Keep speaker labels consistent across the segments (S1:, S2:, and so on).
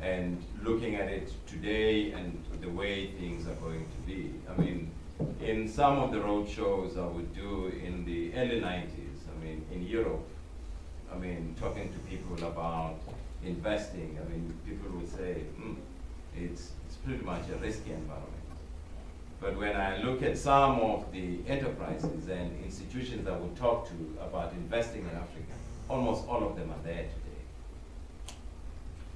S1: and looking at it today and the way things are going to be. I mean, in some of the road shows I would do in the early 90s, I mean, in Europe, I mean, talking to people about investing, I mean, people would say, it's pretty much a risky environment. But when I look at some of the enterprises and institutions I would talk to about investing in Africa, almost all of them are there today.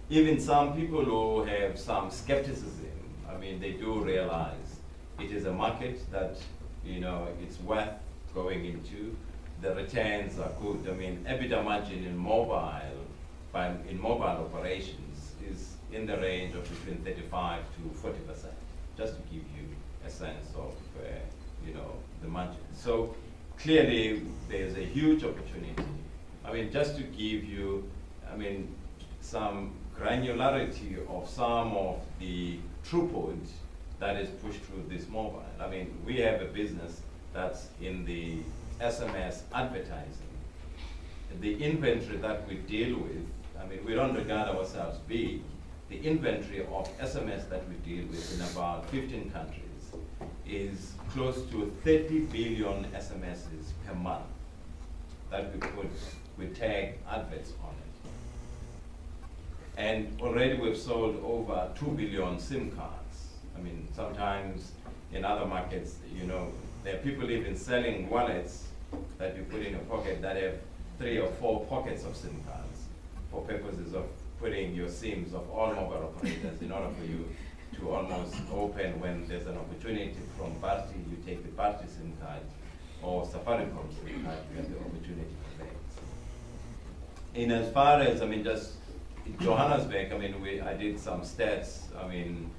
S1: Even some people who have some skepticism, I mean, they do realize it is a market that, you know, it's worth going into. The returns are good. I mean, EBITDA margin in mobile operations is in the range of between 35 to 40%, just to give you a sense of, you know, the margin. So clearly, there's a huge opportunity. I mean, just to give you, I mean, some granularity of some of the throughput that is pushed through this mobile. I mean, we have a business that's in the SMS advertising. The inventory that we deal with, I mean, we don't regard ourselves big. The inventory of SMS that we deal with in about 15 countries is close to 30 billion SMSs per month that we tag adverts on it. And already we've sold over 2 billion SIM cards. I mean, sometimes in other markets, you know, there are people even selling wallets that you put in your pocket that have 3 or 4 pockets of SIM cards for purposes of putting your SIMs of all mobile operators in order for you to almost open when there's an opportunity from Bharti, you take the Bharti SIM card, or Safaricom SIM card, you have the opportunity for that. In as far as, I mean, just in Johannesburg, I mean, I did some stats, I mean,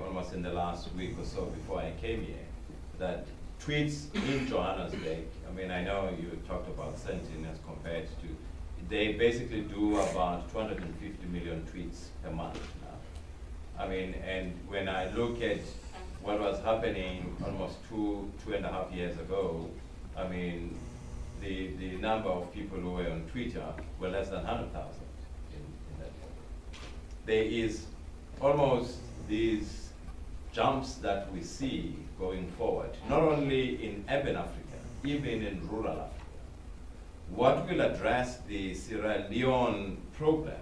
S1: almost in the last week or so before I came here, that tweets in Johannesburg, I mean, I know you talked about Sentin as compared to, they basically do about 250 million tweets per month now. I mean, and when I look at what was happening almost two and a half years ago, I mean, the number of people who were on Twitter were less than 100,000 in that. There is almost these jumps that we see going forward, not only in urban Africa, even in rural Africa. What will address the Sierra Leone problem,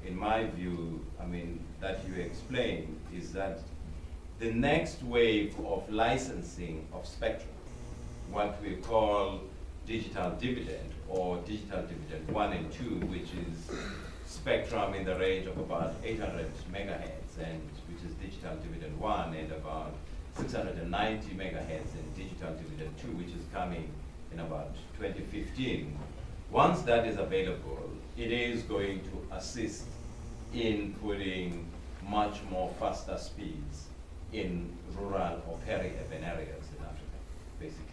S1: in my view, I mean, that you explained, is that the next wave of licensing of spectrum, what we call digital dividend or digital dividend 1 and 2, which is spectrum in the range of about 800 megahertz, and which is digital dividend 1, and about 690 megahertz in digital dividend 2, which is coming in about 2015. Once that is available, it is going to assist in putting much more faster speeds in rural or peri-urban areas in Africa, basically.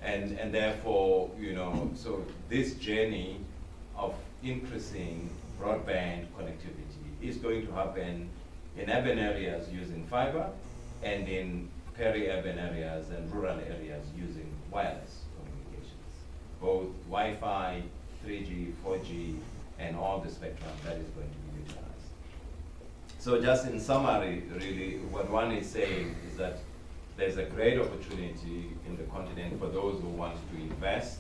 S1: And therefore, you know, so this journey of increasing broadband connectivity is going to happen in urban areas using fiber, and in peri-urban areas and rural areas using wireless communications, both Wi-Fi, 3G, 4G, and all the spectrum that is going to be utilized. So just in summary, really, what one is saying is that there's a great opportunity in the continent for those who want to invest,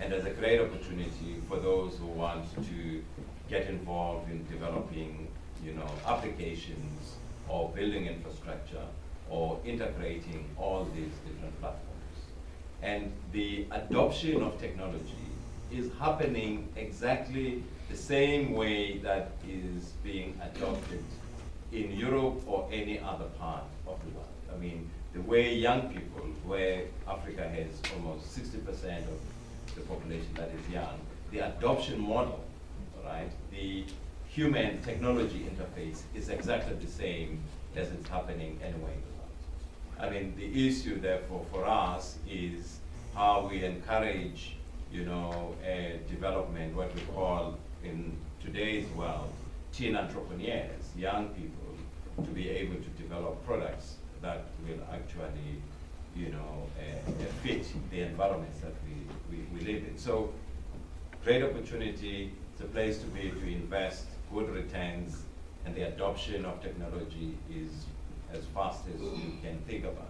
S1: and there's a great opportunity for those who want to get involved in developing, you know, applications or building infrastructure or integrating all these different platforms. And the adoption of technology is happening exactly the same way that is being adopted in Europe or any other part of the world. I mean, the way young people, where Africa has almost 60% of the population that is young, the adoption model, right, the human technology interface is exactly the same as it's happening anywhere in the world. I mean, the issue, therefore, for us is how we encourage, you know, development, what we call in today's world, teen entrepreneurs, young people, to be able to develop products that will actually, you know, fit the environments that we live in. So, great opportunity, it's a place to be, to invest, good returns, and the adoption of technology is as fast as you can think about.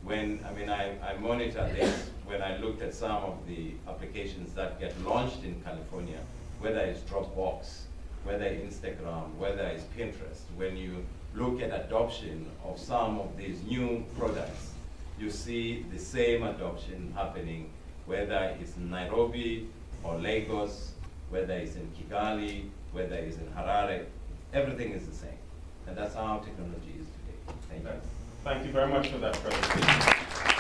S1: I monitor this when I looked at some of the applications that get launched in California, whether it's Dropbox, whether it's Instagram, whether it's Pinterest. When you look at adoption of some of these new products, you see the same adoption happening, whether it's in Nairobi or Lagos, whether it's in Kigali, whether it's in Harare, everything is the same. And that's how technology is today. Thank you.
S2: Thank you very much for that presentation.